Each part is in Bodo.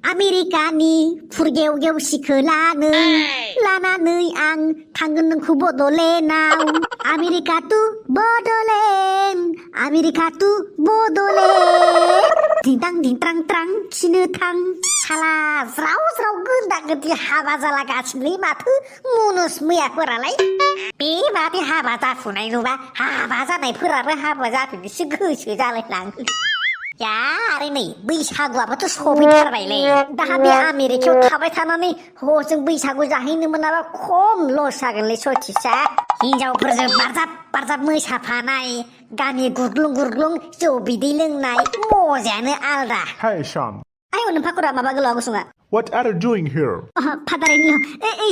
아메리카니 फुरगेवगेव सिखोलानो लानानै आं थांगोन नोंखौ बड'लेण्डआव America to Bodoland America to Bodoland दिंतां दिंत्रां ट्रां खिनो थां साला ज्राव ज्राव गोदा गोदि हाबा जालागासिनोलै माथो मुनुस मैयाफोरालाय बे माथो हाबा जाफुनाय नुबा हाबा जानायफोराबो हाबा जाफिनोसो गोसो जालायलाङो या आरो नै बैसागुआबोथ' सफैथारबायलै दाहा बे आमेरिकायाव थाबाय थानानै हजों बैसागु जाहैनो मोनाबा खम लस जागोनलै सथिसा हिनजावफोरजों बारजाब बारजाब मोसाफानाय गामि गुरग्लुं गुरग्लुं जौ बिदै लोंनाय मजायानो आलदा Hey Sean, ayo nempakura maba gelo aku sunga what are you doing here? Father in law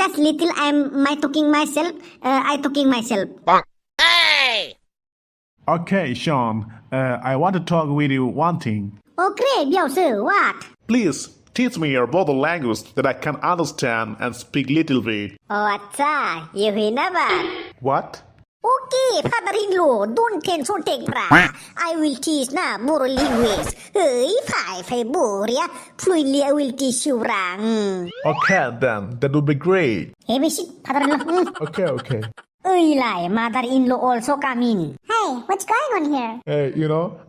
just little I talking myself I talking myself Hey! Okay, Sean, I want to talk with you one thing. Oh great เดี๋ยว sir what Please teach me your Bodoland language that I can understand and speak little bit. oh acha you hinaba What? okay father in law don't tension take pra I will teach na Boro language เฮ้ยฝ่ายบัวเนี่ย fluently I will teach you rang Okay then, that would be great. hey bisit father in law Okay. เอ้ยหลาย mother in law also come in hey what's going on here Hey,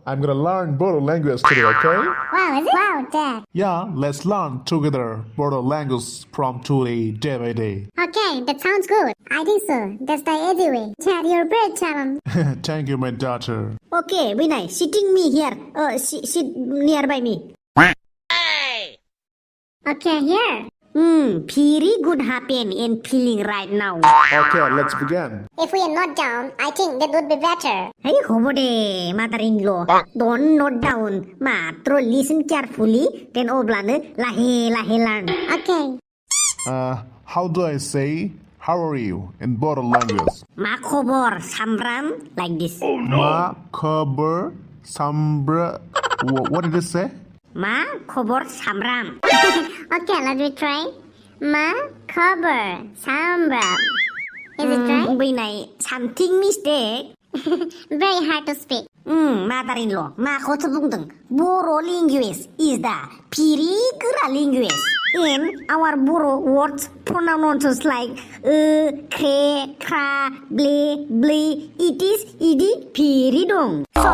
I'm gonna learn Bodoland language today, okay? wow is it wow dad Yeah, let's learn together Bodoland language from today, day by day. okay that sounds good I think so that's the easy way chat your bread chalam Thank you, my daughter. okay Vinay sitting me here sit nearby me Hey! okay here very good happen and feeling right now Okay, let's begin. if we are not down I think that would be better hey hobode mother-in-law don't note down matro listen carefully then oblane lahe learn okay How do I say how are you in Bodoland language? ma khobor samram like this Ma khabar sambra. What did it say? ma khobor samram okay let me try ma khobor samram is it right Vinay something mistake very hard to speak mother-in-law मा खौसो बुंदों Boro language is the very गोरा language in our Boro words pronouns like kre kra ble ble it is very dong so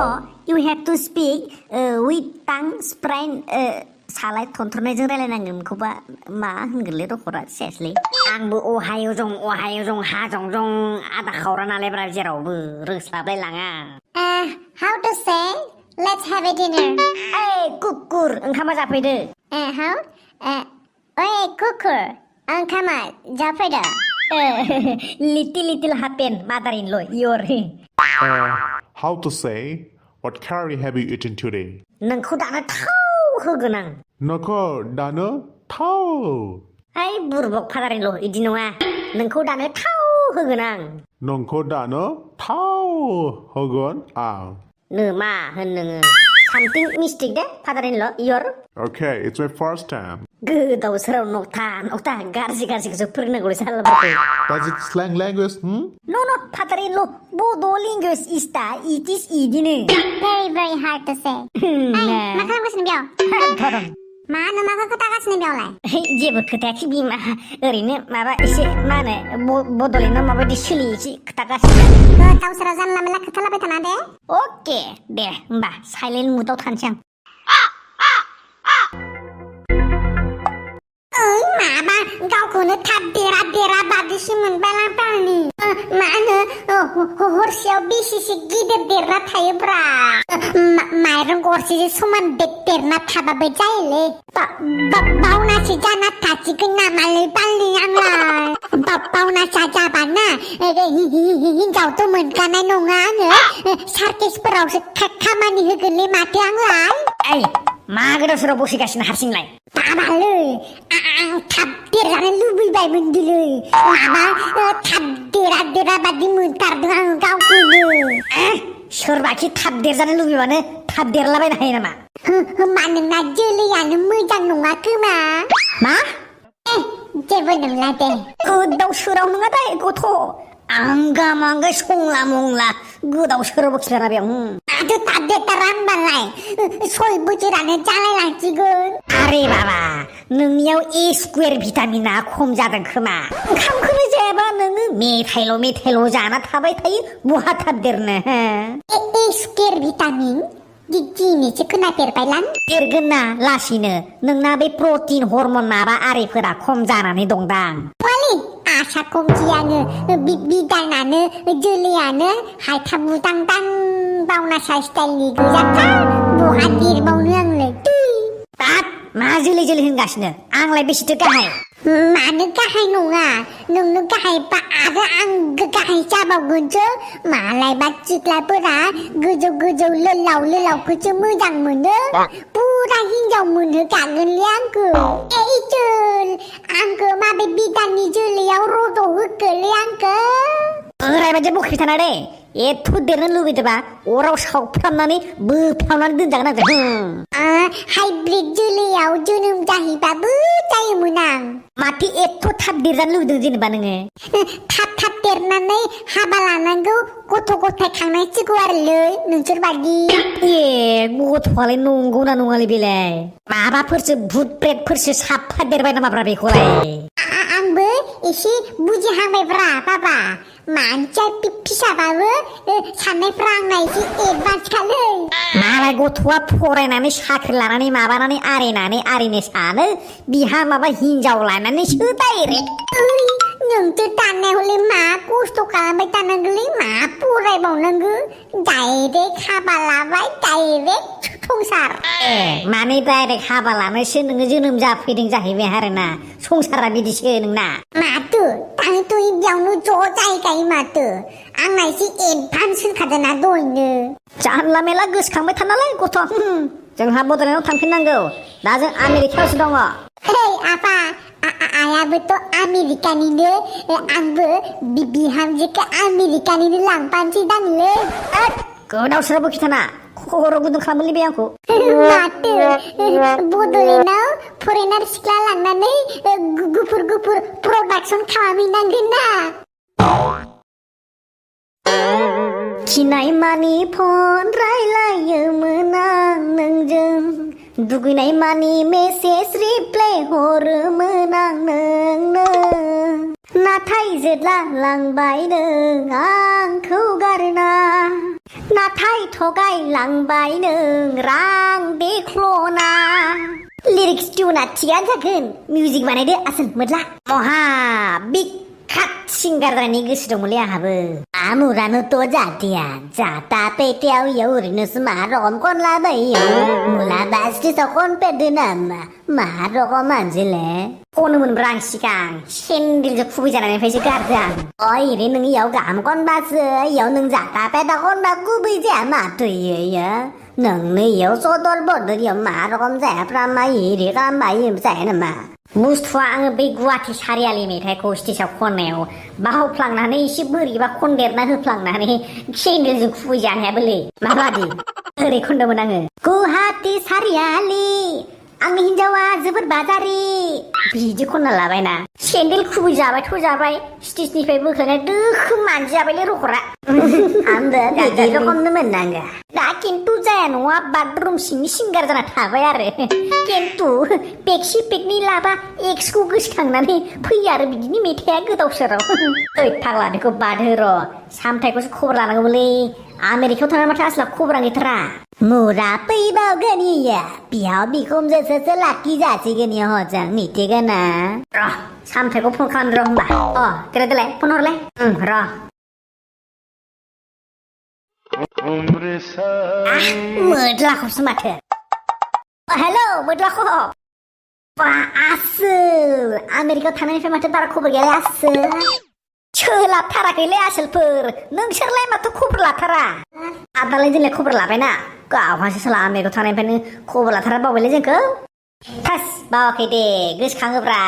you have to speak with tongue sprain सालाय थनथ्रनायजों रायलायनांगोनखौबा मा होनगोनलै दखरा सेसलै आंबो अहाय जं हा जं जं आदा खावरा नालाय ब्रा जेरावबो रोस्लाबलाय लाङा how to say let's have a dinner ओइ कुकुर ओंखामा जाफैदो how ओइ कुकुर ओंखामा जाफैदो little happen mother in law your How to say what curry have you eaten today? नोंखौ दानो थाव होगोन आं नोंखौ दानो थाव ओइ बुरबक फादार इन ल इदि नङा नोंखौ दानो थाव होगोन आं नोंखौ दानो थाव होगोन आं नो मा होन नोङो something mistake the father in law your Okay, it's my first time. गोदाव सोराव नक्था गाज्रिखौसो फोरोंनांगौलै सालाफोरखौ Does it slang language? No father in law Bodo language is the it is इदिनो very hard to say मा खालामगासिनो बेयाव मानो माखौ खोथागासिनो बेयावलाय जेबो खोथायाखै बिमा ओरैनो माबा एसे मा होनो बड'लेण्डआव माबायदि सोलियो एसे खोथागासिनो गोदाव सोराव जानला मेनला खोथालाबाय थाना दे अके दे होमबा साइलेन्ट मुदाव थानोसै आं माबा गावखौनो थाब देरा बादिसो मोनबाय लांनि मा होनो हरसेयाव बेसेसो गिदिर देरना थायोब्रा माइरं गरसेजों समान देरना थाबाबो जायोलै बावनासो जाना थासिगोन नामालै बालनि आंलाय बावनासा जाबाना हिनजावथ' मोनखानाय नङा आङो सार्केसफोरावसो खामानि होगोनलै माथो आंलाय ओइ मा गोदाव सोराव बसिगासिनो हारसिंलाय बाबालै आं थाब देरजानो लुबैबायमोनदिलै माबा थाब देरा बादि मोनथारदों आं गावखौनो सोरबाखि थाब देरजानो लुबैबानो थाब देरलाबायनो हायो नामा मानोना जोलैयानो मोजां नङा खोमा मा जेबो नंला दे गोदाव सोराव नङा दे गथ' आंगा मांगा संला मंला गोदाव सोराव खिलारा बेयाव आरो थादेरथारा होनबालाय 6 बोसोरानो जालायलांसिगोन आरे बाबा नोंनियाव ए स्कुवेर भिटामिना खम जादों खोमा ओंखामखौनो जायाबा नोङो मेथाइल' जाना थाबाय थायो बहा थादेरनो ए स्कुवेर भिटामिन दिनैसो खोनाफेरबायलां देरगोन ना लासैनो नोंना बे प्रटिन हरमन माबा आरिफोरा खम जानानै दंदां आसा खमसै आङो बिदानानो जोलैयानो हायथा बुदांदां बावनासा स्टाइलनि गोजाथार बहा देरबावनो आंलाय तात मा जोलै होनगासिनो आंलाय बेसेथो गाहाय मानो गाहाय नङा नोंनो गाहायबा आरो आं गाहाय जाबावगोनसो मालायबा सिख्लाफोरा गोजौ लोलावखौसो मोजां मोनो पुरा हिनजाव मोनहोखागोनलै आंखौ एइचोल आंखौ माबे बिदाननि जोलैयाव रद' होखोलै आंखौ ओरैबायदि बखिबाय थाना दे एथ' देरनो लुबैदोंबा अराव सावफ्रामनानै बोफ्रामनानै दोनजागोन आंजों हाइब्रिद जोलैयाव जोनोम जाहैबाबो जायोमोन आं माथो एथ' थाब देरजानो लुबैदों जेनेबा नोङो थाब देरनानै हाबा लानांगौ गथ' गथाय खांनांसिगौ आरोलै नोंसोर बायदि ए गथ'आलाय नंगौना नङालै बेलाय माबाफोरसो भुट प्रेतफोरसो साफा देरबाय नामाब्रा बेखौलाय आंबो एसे बुजिहांबायब्रा बाबा मानसिया फिसाबाबो साननायफ्रा आंना एसे एडभान्स खालै मालाय गथ'आ फरायनानै साख्रि लानानै माबानानै आरिनो सानो बिहा माबा हिनजाव लानानैसो डाइरेक्ट नोंथ' दाननाय हले मा खस्थ' खालामबाय थानांगौलै मा फरायबावनांगौ डाइरेक्ट हाबा लाबाय डाइरेक्ट संसार माने डाइरेक्ट हाबा लानोसो नोङो जोनोम जाफैदों जाहैबाय आरोना संसारा बिदिसो नोंना माथो दानोथ' बेयावनो ज' जाहैखायो माथो आंना एसे एडभान्स होनखादोंना दहायनो जानला मेला गोसोखांबाय थानालाय गथ' जोंहा बड'लेण्डआव थांफिननांगौ दा जों आमेरिकायावसो दङ हे आफा आयाबोथ' आमेरिकानिनो आंबो बिहामजोखौ आमेरिकानिनो लांफानोसै दांलै गोदाव सोराव खिथाना खर' गुदुं खालामोलै बे आंखौ माथो बड'लेण्डआव फरेनार सिख्ला लांनानै गुफुर प्रडाक्सन खालामहैनांगोन ना खिनाय मानि फन रायलायोमोन आं नोंजों दुगैनाय मानि मेसेज रिप्लाय हरोमोन आं नोंनो नाथाय जोदला लांबाय नों आंखौ गारना नाथाय थगायलांबाय नों रां देख्ल'ना लिरिक्स टिउना थिगानो जागोन मिउजिक बानायदो आसोल मोदला महा बिखात सिंगार जानायनि गोसो दंमोनलै आंहाबो आमुरानोथ' जादिया जाता पेटेयाव ओरैनोसो मा रकम खनलाबायो मुला बास्टिसाव खनफेरदो नामा मा रकम मानसिले खनोमोनब्रा आं सिगां सेन्देलजों खुबै जानायनिफ्रायसो गारदों आं ओरै नों इयाव गाहाम खनबासो इयाव नों जाता पेटा खनबा गुबै जाया माथो इयो नोंनो इयाव सदर बदर इयाव मा रकम जायाफ्रा मा एरै खालामबा जाया नामा बुस्थुआ आङो बै गुवाहाटि सारियालि मेथाइखौ स्टेजाव खननायाव बावफ्लांनानै एसे बोरैबा खनदेरना होफ्लांनानै सेन्देलजों खुबै जानो हायाबोलै माबादि ओरै खनदोंमोन आङो गुवाहाटि सारियालि आंनि हिनजावा जोबोद बाजारि बिदि खनना लाबायना सेन्देल खुबै जाबायथ' जाबाय स्टेजनिफ्राय बोख्लायनाय दोखो मानजिजाबायलै रखरा आंबो बिदि रखमनो मोननांगौ दा खिन्थु जाया नङा बाथरुम सिंनि सिंगार जाना थाबाय आरो खिन्थु पेक्सि पेकनि लाबा एक्सखौ गोसोखांनानै फैयो आरो बिदिनो मेथाइआ गोदाव सोराव ओइ फाग्ला बेखौ बादहो र' सामथाइखौसो खबर लानांगौमोनलै आमेरिकायाव थांनानै माथो आसला खबरा गैथारा मुरा फैबावगोन इयो बिहाव बिखुनजोसो लाखि जासिगोन इयो हजों मिथिगोन ना र' सामथाइखौ फन खालाम र' होमबा देलाय फन हरलाय र' मोदलाखौसो माथो हेलौ मोदलाखौ आसोल आमेरिकायाव थांनायनिफ्राय माथो बारा खबर गैयालै आसोल सोलाबथाराखैलै आसोलफोर नोंसोरलाय माथो खबर लाथारा आदालाय जोंलाय खबर लाबायना गावहासो सोला आमेरिकायाव थांनायनिफ्रायनो खबर लाथारा बावबायलै जोंखौ थास बावाखै दे गोसोखाङोब्रा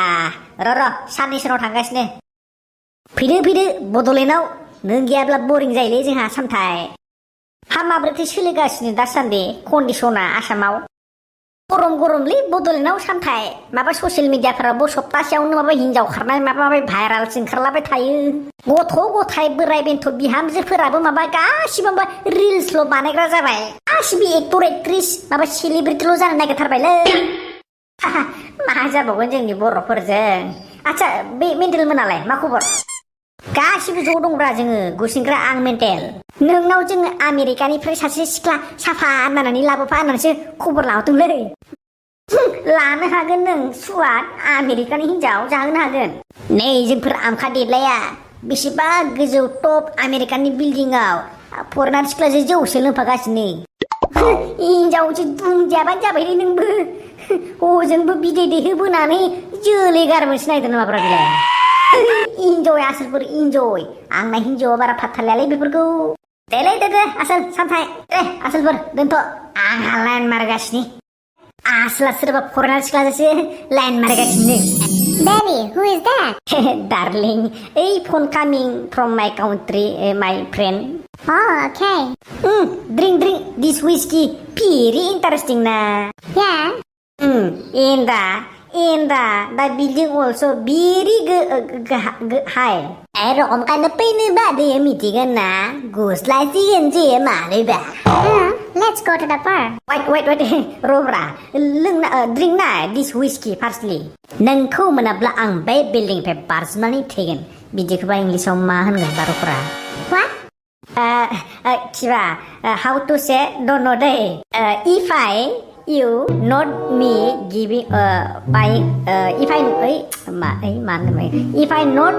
र' साननैसो उनाव थांगासिनो फैदो बड'लेण्डआव नों गैयाब्ला बरिं जायोलै जोंहा सामथाइ हा माब्रैथो सोलिगासिनो दासान्दि कन्डिसना आसामाव गरमलै बड'लेण्डआव सामथाय माबा ससियेल मिडियाफोरावबो सप्तासेयावनो माबा हिनजाव खारनाय माबा भाइरालसो ओंखारलाबाय थायो गथ' गथाय बोराय बेन्थ' बिहामजोफोराबो माबा गासिबो माबा रिल्सल' बानायग्रा जाबाय गासिबो एक्टर एक्ट्रिस माबा सेलिब्रिटिल' जानो नागिरथारबायलै मा जाबावगोन जोंनि बर'फोरजों आच्छा बे मेन्टेल मोनालाय मा खबर गासिबो ज' दंब्रा जोङो गुसेंग्रा आं मेन्टेल नोंनाव जोङो आमेरिकानिफ्राय सासे सिख्ला साफा नायनानै लाबोफा होननानैसो खबर लाहरदोंलै लानो हागोन नों सुवाद आमेरिकानि हिनजाव जाहोनो हागोन नै जोंफोर आमखा देदलाया बेसेबा गोजौ टप आमेरिकानि बिल्डिंआव फरेनार सिख्लाजों जौसो लोंफागासिनो हिनजावसो बुंजायाबानो जाबायलै नोंबो हजोंबो बिदै दैहोबोनानै जोलै गारबोनोसो नागिरदों नामाब्रा बेलाय इन्जय आसोलफोर इन्जय आंना हिन्जावा बारा फाथ्थालायालै बेफोरखौ दे आसोल सामथाय आसोलफोर दोनथ' आंहा लाइन मारगासिनो आसोला सोरबा फरेनार सिख्लाजोंसो लाइन मारगासिनो Baby, who is that? Darling, a phone coming from my country, my friend. Oh, okay. Drink this whiskey. Very interesting na. Yeah. In the building also very high. Om kan na pay ba de meeting na. Gus lai si yan je ma le ba. Let's go to the bar. Wait. Robra. Drink na this whiskey firstly. Nang ko manabla ang bay building pe personally taken. Biji ko ba English ma hanggang barokra. What? Kira, how to say don't know day. If you not me giving if I not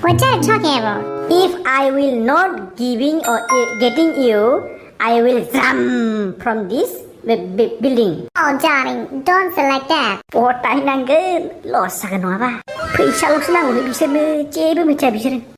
What are you talking about? if I will not giving or getting you I will jump from this building Oh, darling, don't feel like that. tay nanggel loss sa ganwa ba फैसाल'सो नांगौ बिसोरनो जेबो मिथिया बिसोरो